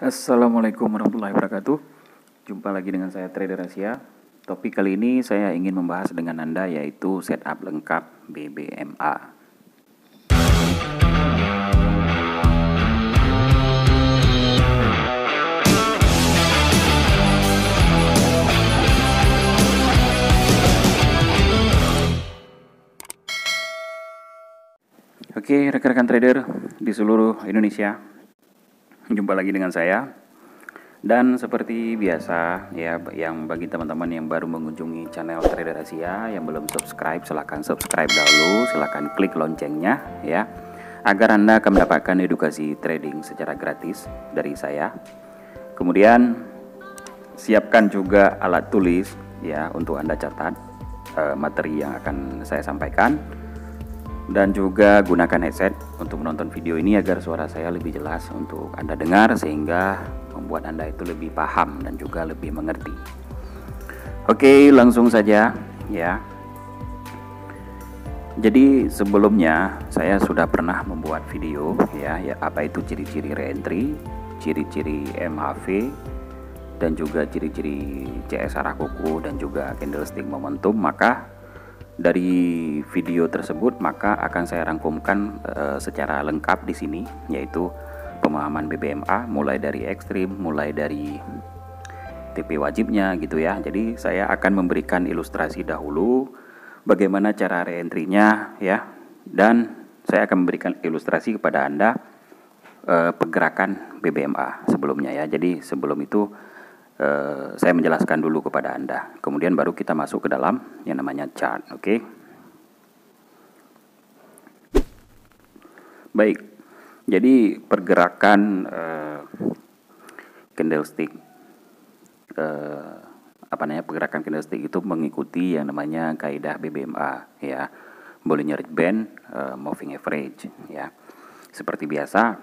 Assalamualaikum warahmatullahi wabarakatuh. Jumpa lagi dengan saya Trader Asia. Topik kali ini saya ingin membahas dengan Anda yaitu setup lengkap BBMA. Oke, rekan-rekan trader di seluruh Indonesia, jumpa lagi dengan saya. Dan seperti biasa ya, yang bagi teman-teman yang baru mengunjungi channel Trader Asia, yang belum subscribe, silahkan subscribe dahulu, silahkan klik loncengnya ya, agar Anda akan mendapatkan edukasi trading secara gratis dari saya. Kemudian siapkan juga alat tulis ya untuk Anda catat materi yang akan saya sampaikan. Dan juga gunakan headset untuk menonton video ini agar suara saya lebih jelas untuk Anda dengar, sehingga membuat Anda itu lebih paham dan juga lebih mengerti. Oke, langsung saja ya. Jadi sebelumnya saya sudah pernah membuat video ya apa itu ciri-ciri reentry, ciri-ciri MAV, dan juga ciri-ciri CS arah kuku dan juga candlestick momentum. Maka dari video tersebut maka akan saya rangkumkan secara lengkap di sini, yaitu pemahaman BBMA mulai dari ekstrim, mulai dari TP wajibnya gitu ya. Jadi saya akan memberikan ilustrasi dahulu bagaimana cara reentry-nya ya, dan saya akan memberikan ilustrasi kepada Anda pergerakan BBMA sebelumnya ya. Jadi sebelum itu saya menjelaskan dulu kepada Anda, kemudian baru kita masuk ke dalam yang namanya chart. Oke. Baik, jadi pergerakan candlestick pergerakan candlestick itu mengikuti yang namanya kaidah BBMA ya, Bollinger Band Moving Average ya. Seperti biasa,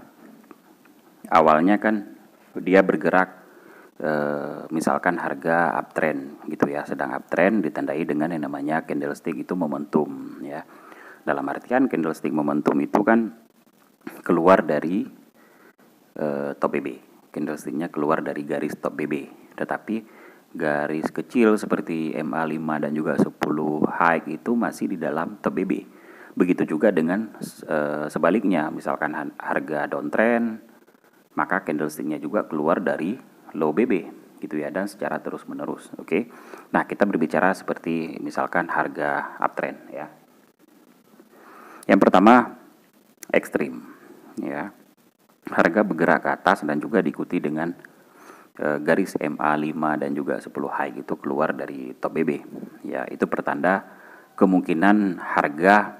awalnya kan dia bergerak misalkan harga uptrend gitu ya, sedang uptrend ditandai dengan yang namanya candlestick itu momentum ya. Dalam artian candlestick momentum itu kan keluar dari top BB, candlesticknya keluar dari garis top BB, tetapi garis kecil seperti MA5 dan juga 10 high itu masih di dalam top BB. Begitu juga dengan sebaliknya, misalkan harga downtrend, maka candlesticknya juga keluar dari low BB gitu ya, dan secara terus menerus. Oke. Nah, kita berbicara seperti misalkan harga uptrend ya. Yang pertama ekstrim ya. Harga bergerak ke atas dan juga diikuti dengan garis MA5 dan juga 10 high itu keluar dari top BB. Ya, itu pertanda kemungkinan harga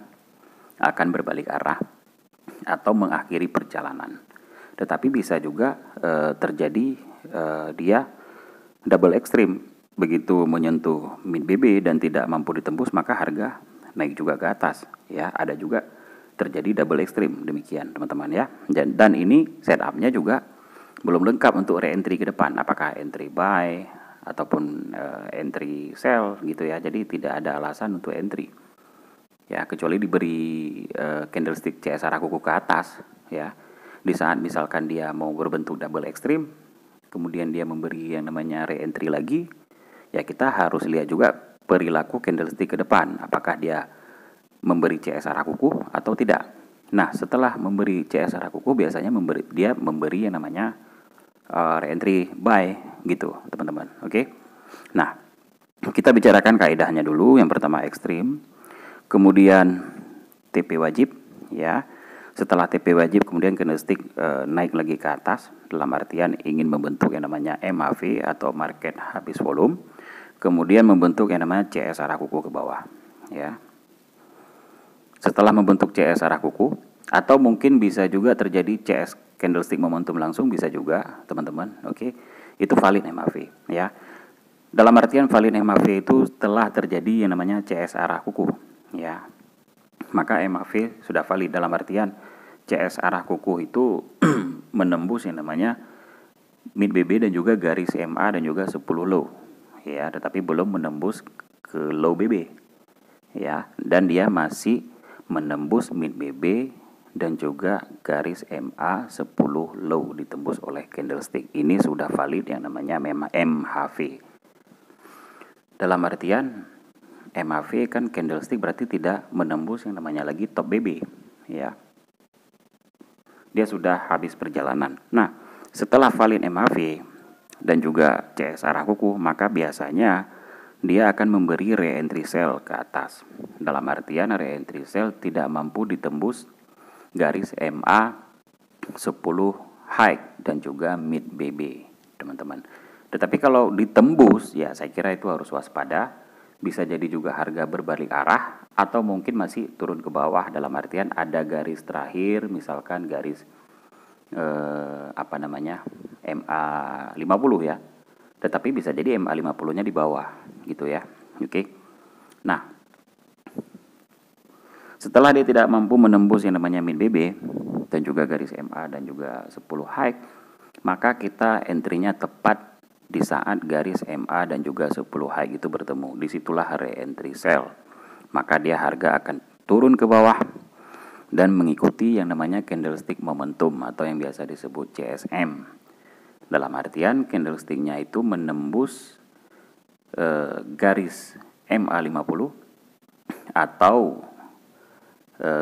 akan berbalik arah atau mengakhiri perjalanan. Tetapi bisa juga terjadi dia double ekstrim, begitu menyentuh mid BB dan tidak mampu ditembus maka harga naik juga ke atas ya. Ada juga terjadi double ekstrim, demikian teman-teman ya. Dan ini setupnya juga belum lengkap untuk reentry ke depan, apakah entry buy ataupun entry sell gitu ya. Jadi tidak ada alasan untuk entry ya, kecuali diberi candlestick CS arah kuku ke atas ya. Di saat misalkan dia mau berbentuk double ekstrim, kemudian dia memberi yang namanya re-entry lagi, ya kita harus lihat juga perilaku candlestick ke depan, apakah dia memberi CS arah kuku atau tidak. Nah, setelah memberi CS arah kuku biasanya dia memberi yang namanya re-entry buy gitu, teman-teman. Oke. Nah, kita bicarakan kaidahnya dulu. Yang pertama ekstrim, kemudian TP wajib ya. Setelah TP wajib kemudian candlestick naik lagi ke atas, dalam artian ingin membentuk yang namanya MAV atau market habis volume, kemudian membentuk yang namanya CS arah kuku ke bawah ya. Setelah membentuk CS arah kuku, atau mungkin bisa juga terjadi CS candlestick momentum langsung, bisa juga teman-teman. Oke. Itu valid MAV ya. Dalam artian valid MAV itu telah terjadi yang namanya CS arah kuku ya, maka MAV sudah valid. Dalam artian CS arah kuku itu menembus yang namanya mid BB dan juga garis MA dan juga 10 low ya, tetapi belum menembus ke low BB ya, dan dia masih menembus mid BB dan juga garis MA 10 low ditembus oleh candlestick. Ini sudah valid yang namanya MHV. Dalam artian MHV kan candlestick berarti tidak menembus yang namanya lagi top BB, ya. Dia sudah habis perjalanan. Nah, setelah valid MHV dan juga CS arah kuku, maka biasanya dia akan memberi re-entry sell ke atas. Dalam artian re-entry sell tidak mampu ditembus garis MA 10 high dan juga mid BB, teman-teman. Tetapi kalau ditembus, ya saya kira itu harus waspada. Bisa jadi juga harga berbalik arah atau mungkin masih turun ke bawah, dalam artian ada garis terakhir, misalkan garis MA 50 ya. Tetapi bisa jadi MA 50-nya di bawah gitu ya. Oke. Nah, setelah dia tidak mampu menembus yang namanya mid BB dan juga garis MA dan juga 10 high, maka kita entry-nya tepat di saat garis MA dan juga 10 high itu bertemu. Disitulah re-entry sell. Maka dia harga akan turun ke bawah dan mengikuti yang namanya candlestick momentum atau yang biasa disebut CSM. Dalam artian candlestick-nya itu menembus garis MA 50 atau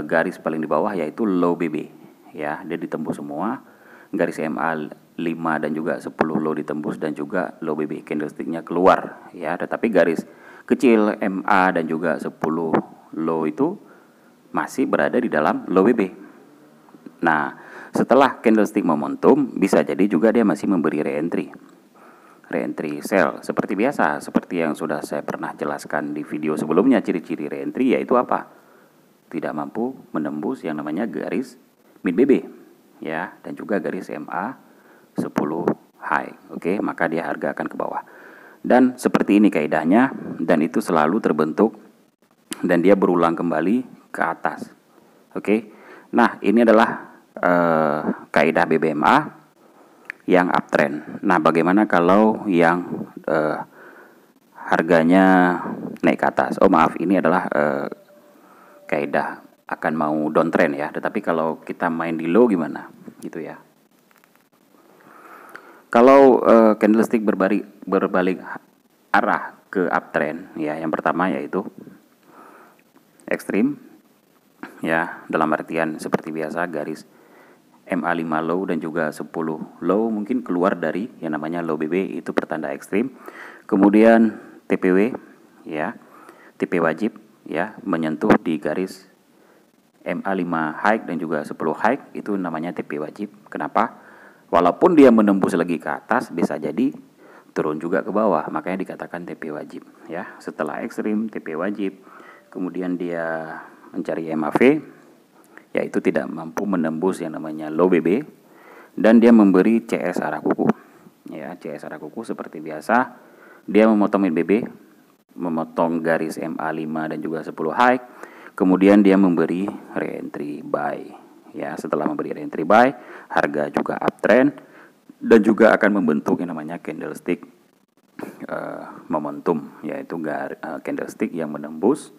garis paling di bawah yaitu low BB. Ya, dia ditembus semua. Garis MA 5 dan juga 10 low ditembus dan juga low BB, candlestick-nya keluar ya, tetapi garis kecil MA dan juga 10 low itu masih berada di dalam low BB. Nah, setelah candlestick momentum bisa jadi juga dia masih memberi re-entry sell seperti biasa, seperti yang sudah saya pernah jelaskan di video sebelumnya. Ciri-ciri re-entry yaitu apa? Tidak mampu menembus yang namanya garis mid BB ya, dan juga garis MA 10 high. Oke, maka dia harga akan ke bawah. Dan seperti ini kaidahnya, dan itu selalu terbentuk dan dia berulang kembali ke atas. Oke. Nah, ini adalah kaidah BBMA yang uptrend. Nah, bagaimana kalau yang harganya naik ke atas? Oh, maaf, ini adalah kaidah akan mau downtrend ya. Tetapi kalau kita main di low gimana? Gitu ya. Kalau candlestick berbalik arah ke uptrend ya, yang pertama yaitu ekstrim ya, dalam artian seperti biasa garis MA 5 low dan juga 10 low mungkin keluar dari yang namanya low BB, itu pertanda ekstrim. Kemudian TPW ya, TP wajib ya, menyentuh di garis MA 5 high dan juga 10 high, itu namanya TP wajib. Kenapa? Walaupun dia menembus lagi ke atas, bisa jadi turun juga ke bawah, makanya dikatakan TP wajib ya. Setelah ekstrim, TP wajib, kemudian dia mencari MAV, yaitu tidak mampu menembus yang namanya low BB, dan dia memberi CS arah kuku ya. CS arah kuku seperti biasa, dia memotong mid BB, memotong garis MA 5 dan juga 10 high, kemudian dia memberi re-entry buy ya. Setelah memberi re-entry buy, harga juga uptrend dan juga akan membentuk yang namanya candlestick momentum, yaitu candlestick yang menembus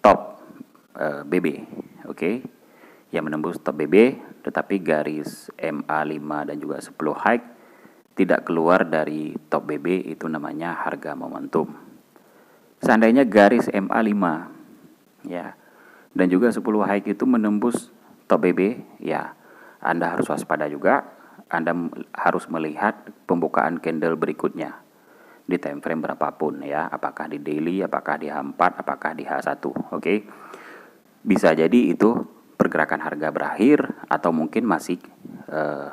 top BB. Oke. Yang menembus top BB, tetapi garis MA 5 dan juga 10 high tidak keluar dari top BB, itu namanya harga momentum. Seandainya garis MA 5 ya dan juga 10 high itu menembus top BB, ya Anda harus waspada juga. Anda harus melihat pembukaan candle berikutnya di time frame berapapun ya, apakah di daily, apakah di H4, apakah di H1. Oke. Bisa jadi itu pergerakan harga berakhir atau mungkin masih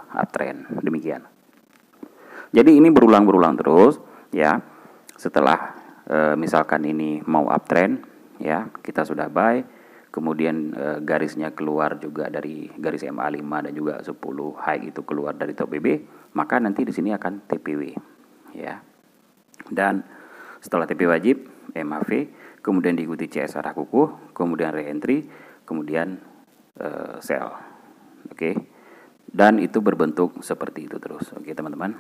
uptrend. Demikian. Jadi ini berulang-ulang terus ya. Setelah misalkan ini mau uptrend ya, kita sudah buy, kemudian garisnya keluar juga dari garis MA 5 dan juga 10 high itu keluar dari top BB, maka nanti di sini akan TPW ya. Dan setelah TP wajib, MAV, kemudian diikuti CS arah kuku, kemudian re-entry, kemudian sell. Oke. Dan itu berbentuk seperti itu terus. Oke, teman-teman.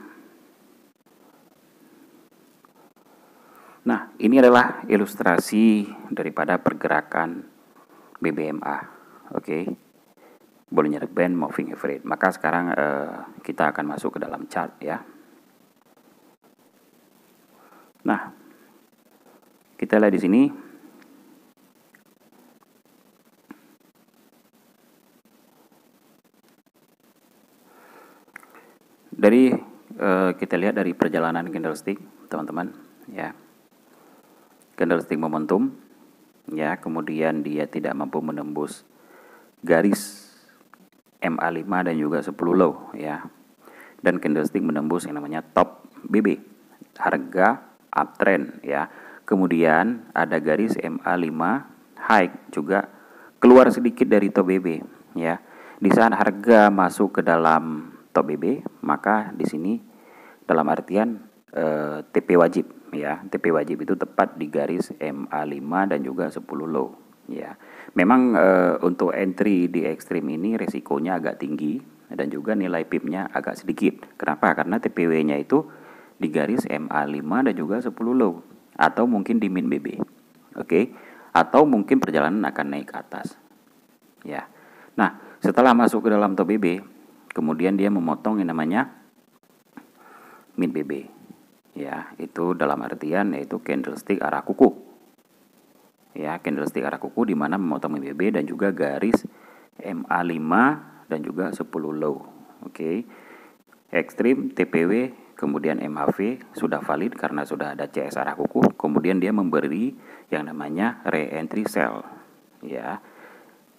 Nah, ini adalah ilustrasi daripada pergerakan BBMA. Oke. Bollinger Band, Moving Average. Maka sekarang kita akan masuk ke dalam chart ya. Nah, kita lihat di sini. Dari kita lihat dari perjalanan candlestick, teman-teman, ya. Candlestick momentum, ya. Kemudian dia tidak mampu menembus garis MA5 dan juga 10 low, ya. Dan candlestick menembus yang namanya top BB, harga uptrend, ya. Kemudian ada garis MA5 high juga keluar sedikit dari top BB, ya. Di saat harga masuk ke dalam top BB, maka di sini dalam artian TP wajib, ya. TP wajib itu tepat di garis MA5 dan juga 10 low, ya. Memang untuk entry di ekstrim ini resikonya agak tinggi dan juga nilai PIP-nya agak sedikit. Kenapa? Karena TPW-nya itu di garis MA5 dan juga 10 low, atau mungkin di min BB. Oke. Atau mungkin perjalanan akan naik ke atas. Ya. Nah, setelah masuk ke dalam top BB, kemudian dia memotong yang namanya min BB. Ya, itu dalam artian yaitu candlestick arah kuku. Ya, candlestick arah kuku di mana memotong min BB dan juga garis MA5 dan juga 10 low. Oke. Ekstrim TPW kemudian MHV sudah valid karena sudah ada CS arah kuku. Kemudian dia memberi yang namanya re-entry sell, ya,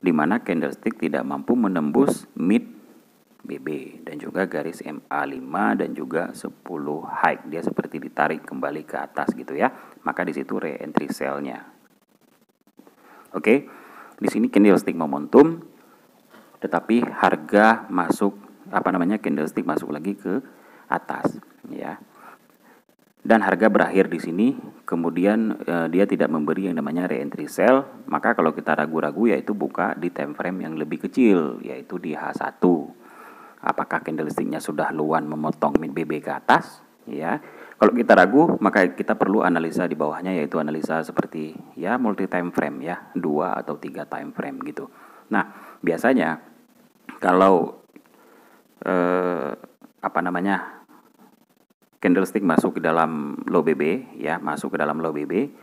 di mana candlestick tidak mampu menembus mid BB dan juga garis MA5 dan juga 10 high. Dia seperti ditarik kembali ke atas gitu ya. Maka di situ re-entry sell-nya. Oke. Di sini candlestick momentum, tetapi harga masuk candlestick masuk lagi ke atas, ya. Dan harga berakhir di sini, kemudian dia tidak memberi yang namanya re-entry sell. Maka kalau kita ragu-ragu yaitu buka di time frame yang lebih kecil, yaitu di H1. Apakah candlesticknya sudah luan memotong mid BB ke atas, ya. Kalau kita ragu, maka kita perlu analisa di bawahnya, yaitu analisa seperti ya multi time frame, ya, 2 atau 3 time frame gitu. Nah, biasanya kalau candlestick masuk ke dalam low BB, ya, masuk ke dalam low BB,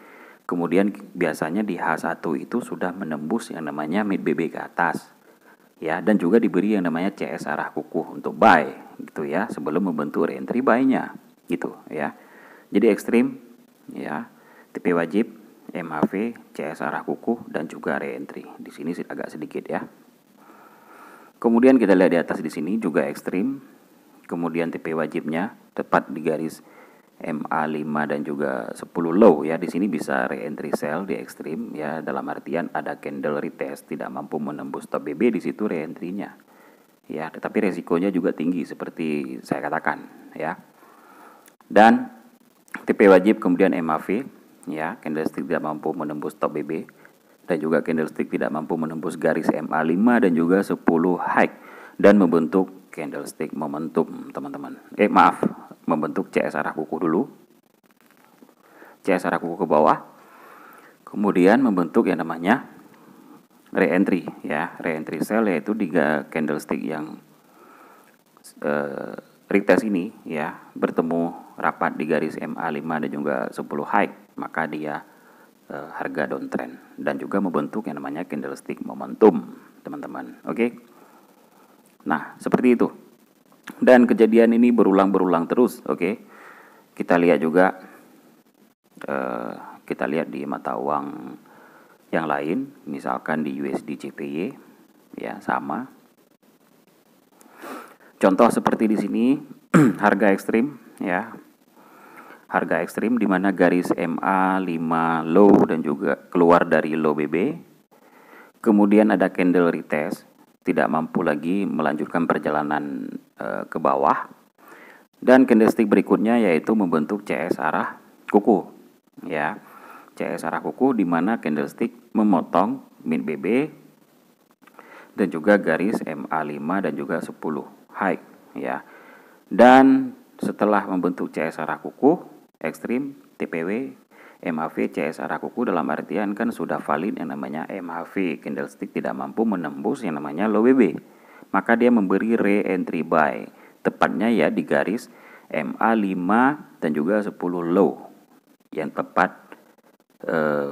kemudian biasanya di H1 itu sudah menembus yang namanya mid BB ke atas, ya, dan juga diberi yang namanya CS arah kuku untuk buy gitu ya, sebelum membentuk re-entry buy-nya gitu ya. Jadi ekstrim, ya, TP wajib, MHV, CS arah kuku dan juga re-entry. Di sini agak sedikit ya. Kemudian kita lihat di atas di sini juga ekstrim. Kemudian TP wajibnya tepat di garis MA5 dan juga 10 low, ya. Di sini bisa re-entry sell di ekstrim, ya, dalam artian ada candle retest tidak mampu menembus top BB, di situ re-entry-nya. Ya, tetapi resikonya juga tinggi seperti saya katakan, ya. Dan TP wajib kemudian MAV, ya, candlestick tidak mampu menembus top BB dan juga candlestick tidak mampu menembus garis MA5 dan juga 10 high dan membentuk candlestick momentum, teman-teman. Membentuk CS arah kuku dulu. CS arah kuku ke bawah. Kemudian membentuk yang namanya re-entry, ya, re-entry sell, yaitu 3 candlestick yang retest ini, ya, bertemu rapat di garis MA5 dan juga 10 high, maka dia harga downtrend dan juga membentuk yang namanya candlestick momentum, teman-teman. Oke. Nah, seperti itu. Dan kejadian ini berulang-berulang terus, oke. Kita lihat juga, kita lihat di mata uang yang lain, misalkan di USD JPY, ya, sama. Contoh seperti di sini, harga ekstrim, ya. Harga ekstrim di mana garis MA5 low dan juga keluar dari low BB. Kemudian ada candle retest, tidak mampu lagi melanjutkan perjalanan ke bawah. Dan candlestick berikutnya yaitu membentuk CS arah kuku, ya. CS arah kuku di mana candlestick memotong mid BB dan juga garis MA5 dan juga 10 high, ya. Dan setelah membentuk CS arah kuku ekstrim, TPW, MHV, CS arah kuku, dalam artian kan sudah valid yang namanya MHV, candlestick tidak mampu menembus yang namanya low BB. maka dia memberi re-entry buy, tepatnya ya di garis MA5 dan juga 10 low yang tepat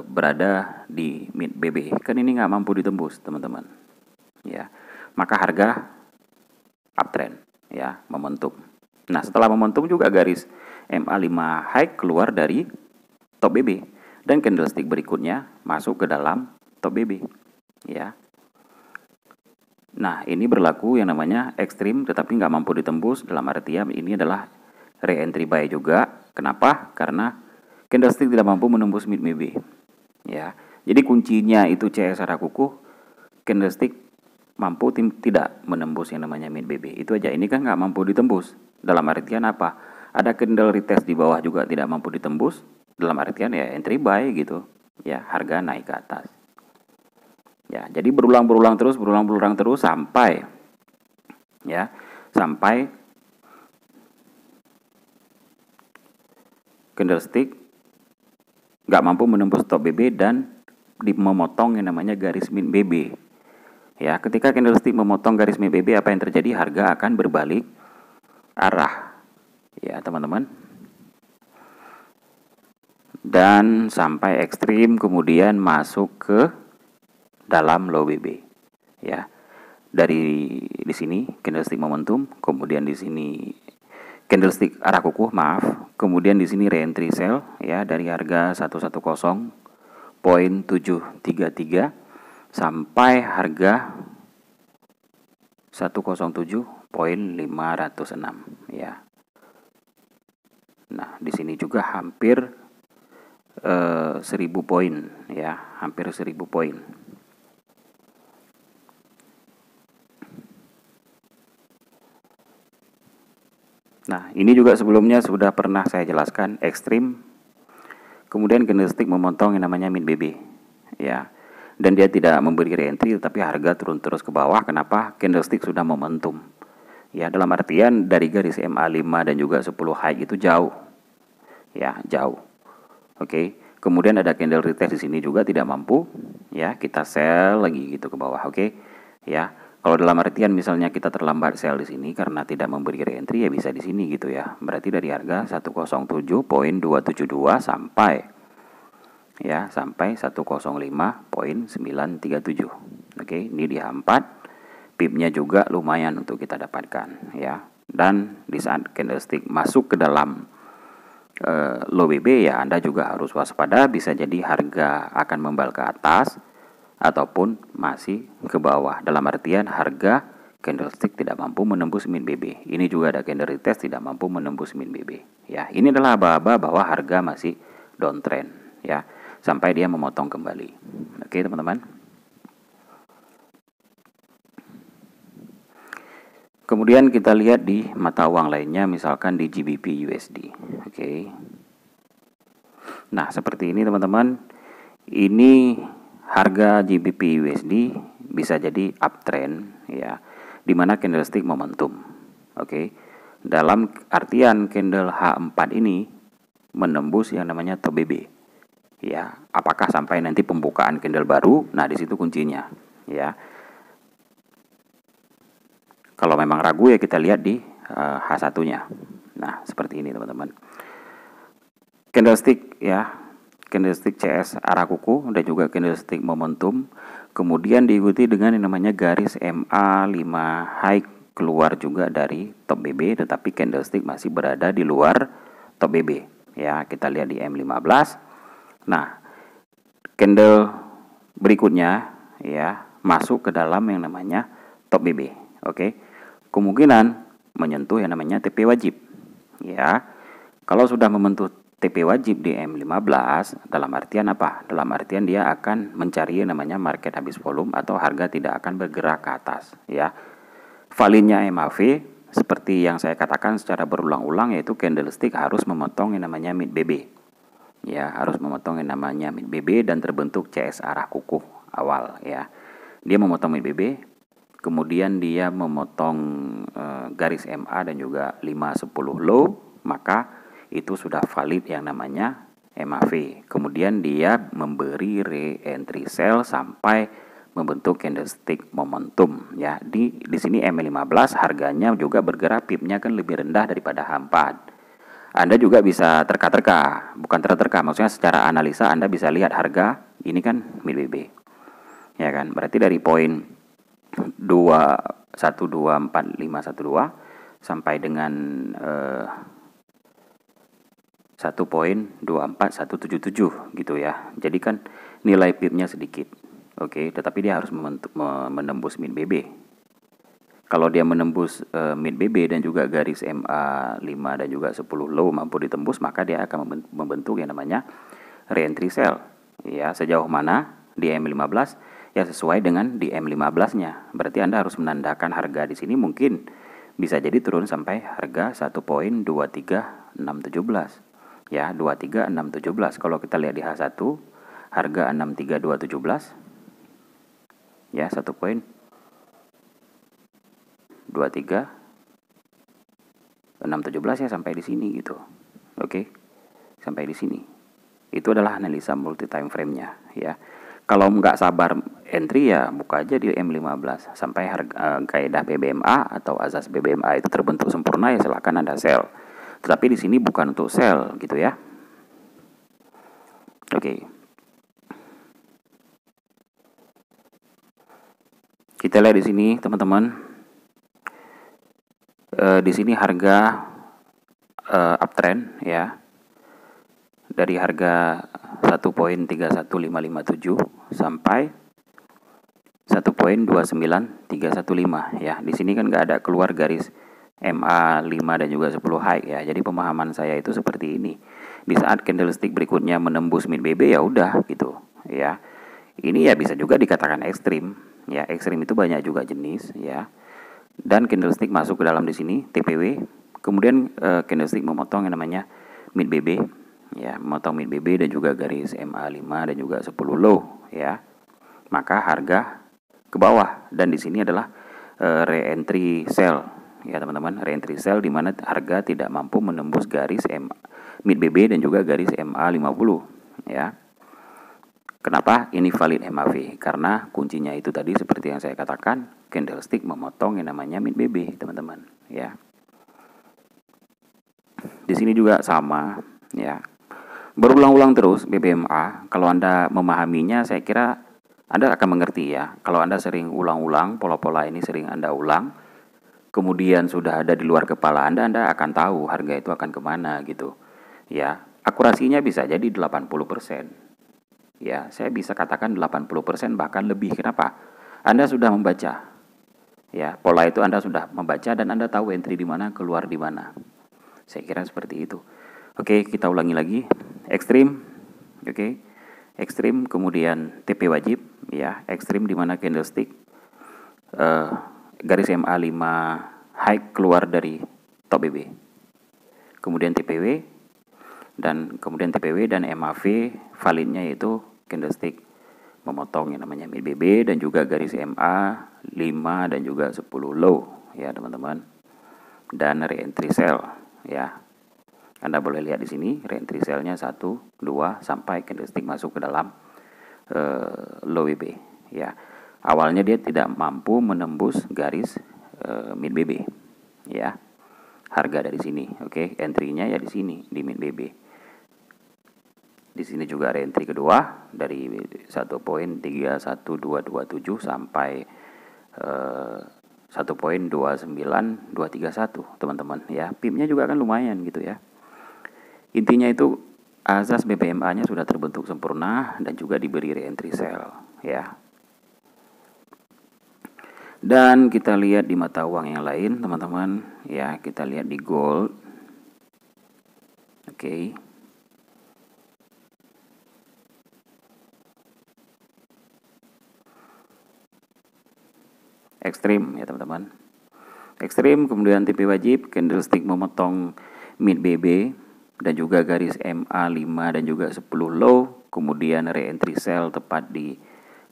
berada di mid BB. Kan ini nggak mampu ditembus teman-teman, ya. Maka harga uptrend, ya, momentum. Nah, setelah momentum juga garis MA5 high keluar dari top BB dan candlestick berikutnya masuk ke dalam top BB, ya. Nah, ini berlaku yang namanya ekstrim tetapi nggak mampu ditembus, dalam artian ini adalah re-entry buy juga. Kenapa? Karena candlestick tidak mampu menembus mid BB, ya. Jadi kuncinya itu CS arah kukuh, candlestick mampu tidak menembus yang namanya mid BB. Itu aja. Ini kan nggak mampu ditembus. Dalam artian apa? Ada candle retest di bawah juga tidak mampu ditembus. Dalam artian ya entry buy gitu. Ya, harga naik ke atas. Ya, jadi berulang terus sampai candlestick nggak mampu menembus top BB dan memotong yang namanya garis mid BB. Ya, ketika candlestick memotong garis mid BB, apa yang terjadi? Harga akan berbalik arah, ya teman-teman. Dan sampai ekstrim kemudian masuk ke dalam low BB, ya. Dari di sini candlestick momentum, kemudian di sini candlestick arah kukuh, kemudian di sini re-entry sell, ya, dari harga 110.733 sampai harga 107.506, ya. Nah, di sini juga hampir 1000 poin, ya, hampir 1000 poin. Nah, ini juga sebelumnya sudah pernah saya jelaskan, ekstrim. Kemudian candlestick memotong yang namanya mid BB, ya. Dan dia tidak memberi re-entry, tapi harga turun terus ke bawah. Kenapa? Candlestick sudah momentum. Ya, dalam artian dari garis MA5 dan juga 10 high itu jauh. Ya, jauh. Oke. Kemudian ada candle retest di sini juga tidak mampu, ya. Kita sell lagi gitu ke bawah, oke. Ya. Kalau dalam artian misalnya kita terlambat sell di sini karena tidak memberi re-entry, ya bisa di sini gitu ya. Berarti dari harga 107.272 sampai 105.937. Oke, ini di H4. Pip-nya juga lumayan untuk kita dapatkan, ya. Dan di saat candlestick masuk ke dalam low BB, ya Anda juga harus waspada, bisa jadi harga akan membal ke atas ataupun masih ke bawah. Dalam artian harga candlestick tidak mampu menembus min BB. Ini juga ada candle retest tidak mampu menembus min BB. Ya, ini adalah aba-aba bahwa harga masih downtrend, ya, sampai dia memotong kembali. Oke, teman-teman. Kemudian kita lihat di mata uang lainnya, misalkan di GBP USD. Oke. Nah, seperti ini teman-teman. Ini harga GBP USD bisa jadi uptrend, ya, dimana candlestick momentum. Oke. Dalam artian candle H4 ini menembus yang namanya top BB. Ya, apakah sampai nanti pembukaan candle baru? Nah, di situ kuncinya, ya. Kalau memang ragu ya kita lihat di H1-nya. Nah, seperti ini teman-teman. Candlestick, ya, candlestick CS arah kuku dan juga candlestick momentum, kemudian diikuti dengan yang namanya garis MA5 high keluar juga dari top BB, tetapi candlestick masih berada di luar top BB. Ya, kita lihat di M15. Nah, candle berikutnya, ya, masuk ke dalam yang namanya top BB. Oke. Kemungkinan menyentuh yang namanya TP wajib, ya. Kalau sudah membentuk TP wajib di M15, dalam artian apa? Dalam artian dia akan mencari yang namanya market habis volume atau harga tidak akan bergerak ke atas, ya. Validnya MAV seperti yang saya katakan secara berulang-ulang, yaitu candlestick harus memotong yang namanya mid BB. Ya, harus memotong yang namanya mid BB dan terbentuk CS arah kukuh awal, ya. Dia memotong mid BB, kemudian dia memotong garis MA dan juga 5-10 low, maka itu sudah valid yang namanya MAV. Kemudian dia memberi re-entry sell sampai membentuk candlestick momentum ya. Di sini MA15 harganya juga bergerak, pipnya kan lebih rendah daripada H4. Anda juga bisa terka-terka, bukan terka-terka, maksudnya secara analisa Anda bisa lihat harga ini kan mid BB. Ya kan? Berarti dari poin 1.24512 sampai dengan 1.24177 gitu ya. Jadi kan nilai pipnya sedikit. Oke, tetapi dia harus menembus mid BB. Kalau dia menembus mid BB dan juga garis MA5 dan juga 10 low mampu ditembus, maka dia akan membentuk yang namanya re-entry sell. Ya, sejauh mana di M15 ya sesuai dengan di M15-nya. Berarti Anda harus menandakan harga di sini mungkin bisa jadi turun sampai harga 1.23617. Ya, 23617. Kalau kita lihat di H1 harga 63217 ya, 1.23617 ya sampai di sini gitu. Oke. Sampai di sini. Itu adalah analisa multi time frame-nya ya. Kalau nggak sabar entry ya buka aja di M15 sampai harga kaidah BBMA atau azas BBMA itu terbentuk sempurna ya silakan Anda sell. Tetapi di sini bukan untuk sell gitu ya. Oke. Kita lihat di sini teman-teman. Di sini harga uptrend ya. Dari harga 1.31557 sampai 1.29315 ya. Di sini kan nggak ada keluar garis MA5 dan juga 10 high ya. Jadi pemahaman saya itu seperti ini. Di saat candlestick berikutnya menembus mid BB ya udah gitu ya. Ini ya bisa juga dikatakan ekstrim ya. Ekstrim itu banyak juga jenis ya. Dan candlestick masuk ke dalam di sini TPW. Kemudian candlestick memotong yang namanya mid BB ya, memotong mid BB dan juga garis MA5 dan juga 10 low ya. Maka harga ke bawah dan di sini adalah re-entry sell ya teman-teman, re-entry sell di mana harga tidak mampu menembus garis mid BB dan juga garis MA50 ya. Kenapa ini valid MAV? Karena kuncinya itu tadi seperti yang saya katakan, candlestick memotong yang namanya mid BB, teman-teman, ya. Di sini juga sama, ya. Berulang-ulang terus BBMA. Kalau Anda memahaminya, saya kira Anda akan mengerti ya. Kalau Anda sering ulang-ulang, pola-pola ini sering Anda ulang, kemudian sudah ada di luar kepala Anda akan tahu harga itu akan kemana gitu. Ya, akurasinya bisa jadi 80%. Ya, saya bisa katakan 80% bahkan lebih. Kenapa? Anda sudah membaca. Ya, pola itu Anda sudah membaca dan Anda tahu entry di mana, keluar di mana. Saya kira seperti itu. Oke, kita ulangi lagi. Ekstrim. Oke. Ekstrim kemudian TP wajib ya. Ekstrim di mana candlestick garis MA5 high keluar dari top BB. Kemudian TPW dan MAV validnya yaitu candlestick memotong yang namanya mid BB dan juga garis MA 5 dan juga 10 low ya teman-teman. Dan re-entry sell ya. Anda boleh lihat di sini re-entry sell-nya 1, 2 sampai candlestick masuk ke dalam low BB ya. Awalnya dia tidak mampu menembus garis mid BB ya. Harga dari sini, oke. Entry-nya ya di sini di mid BB. Di sini juga re-entry kedua dari 1.31227 sampai 1.29231 teman-teman ya. PIP-nya juga kan lumayan gitu ya. Intinya itu azas BBMA-nya sudah terbentuk sempurna dan juga diberi re-entry sell ya. Dan kita lihat di mata uang yang lain teman-teman ya, kita lihat di gold. Oke. Ekstrim ya teman-teman. Ekstrim kemudian TP wajib, candlestick memotong mid BB dan juga garis MA5 dan juga 10 low, kemudian re-entry sell tepat di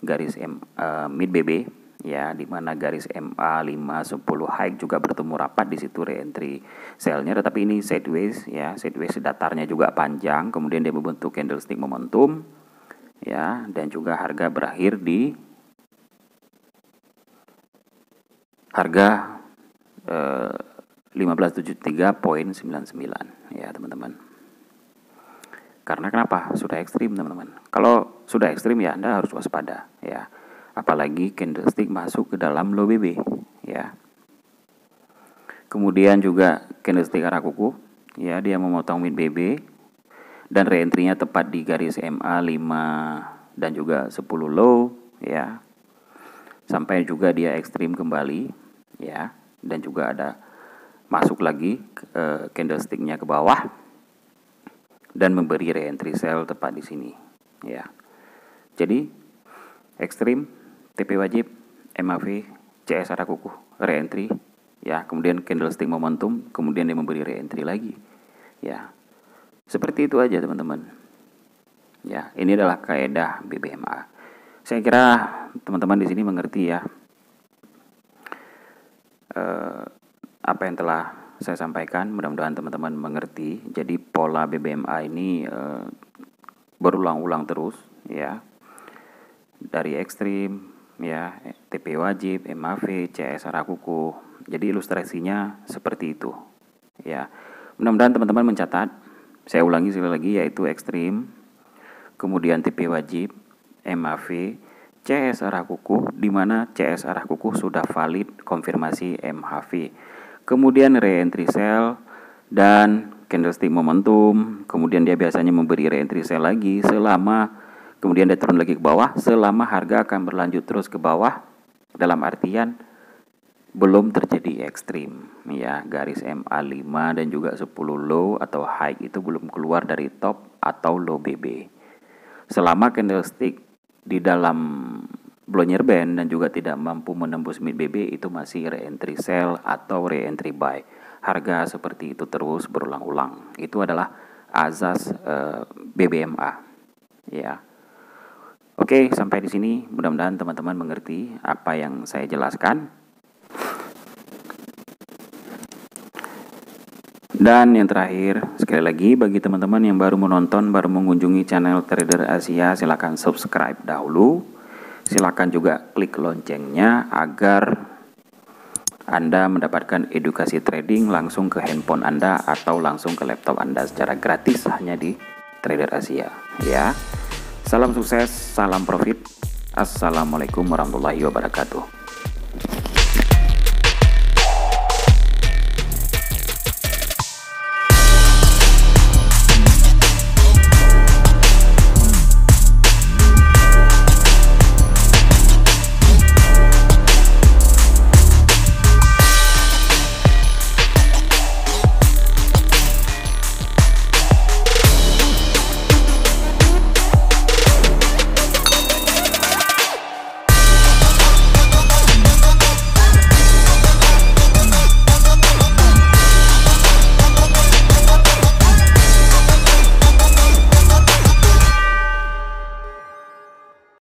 garis mid BB ya, di mana garis MA5 10 high juga bertemu rapat di situ re-entry sell-nya, tetapi ini sideways ya, sideways datarnya juga panjang, kemudian dia membentuk candlestick momentum ya, dan juga harga berakhir di harga 1573.99 ya teman-teman. Karena kenapa? Sudah ekstrim teman-teman. Kalau sudah ekstrim ya Anda harus waspada ya. Apalagi candlestick masuk ke dalam low BB ya. Kemudian juga candlestick arah kuku ya, dia memotong mid BB dan reentry-nya tepat di garis MA 5 dan juga 10 low ya. Sampai juga dia ekstrim kembali ya, dan juga ada masuk lagi candlestick-nya ke bawah dan memberi reentry sell tepat di sini ya. Jadi ekstrim, TP wajib, MAV, CS arah kuku, reentry ya, kemudian candlestick momentum, kemudian dia memberi reentry lagi ya. Seperti itu aja teman-teman ya. Ini adalah kaidah BBMA. Saya kira teman-teman di sini mengerti ya apa yang telah saya sampaikan. Mudah-mudahan teman-teman mengerti. Jadi pola BBMA ini berulang-ulang terus ya, dari ekstrim ya, TP wajib, MAV, CS arah kuku. Jadi ilustrasinya seperti itu ya. Mudah-mudahan teman-teman mencatat. Saya ulangi sekali lagi, yaitu ekstrim, kemudian TP wajib, MAV, CS arah kuku, di mana CS arah kuku sudah valid konfirmasi MHV. Kemudian reentry sell dan candlestick momentum, kemudian dia biasanya memberi reentry sell lagi selama, kemudian dia turun lagi ke bawah selama harga akan berlanjut terus ke bawah, dalam artian belum terjadi ekstrim ya, garis MA5 dan juga 10 low atau high itu belum keluar dari top atau low BB. Selama candlestick di dalam Bollinger Band dan juga tidak mampu menembus mid BB, itu masih reentry sell atau reentry buy. Harga seperti itu terus berulang-ulang. Itu adalah azas BBMA ya. Oke, sampai di sini mudah-mudahan teman-teman mengerti apa yang saya jelaskan. Dan yang terakhir, sekali lagi bagi teman-teman yang baru menonton, baru mengunjungi channel Trader Asia, silakan subscribe dahulu. Silakan juga klik loncengnya agar Anda mendapatkan edukasi trading langsung ke handphone Anda atau langsung ke laptop Anda secara gratis hanya di Trader Asia ya. Salam sukses, salam profit. Assalamualaikum warahmatullahi wabarakatuh.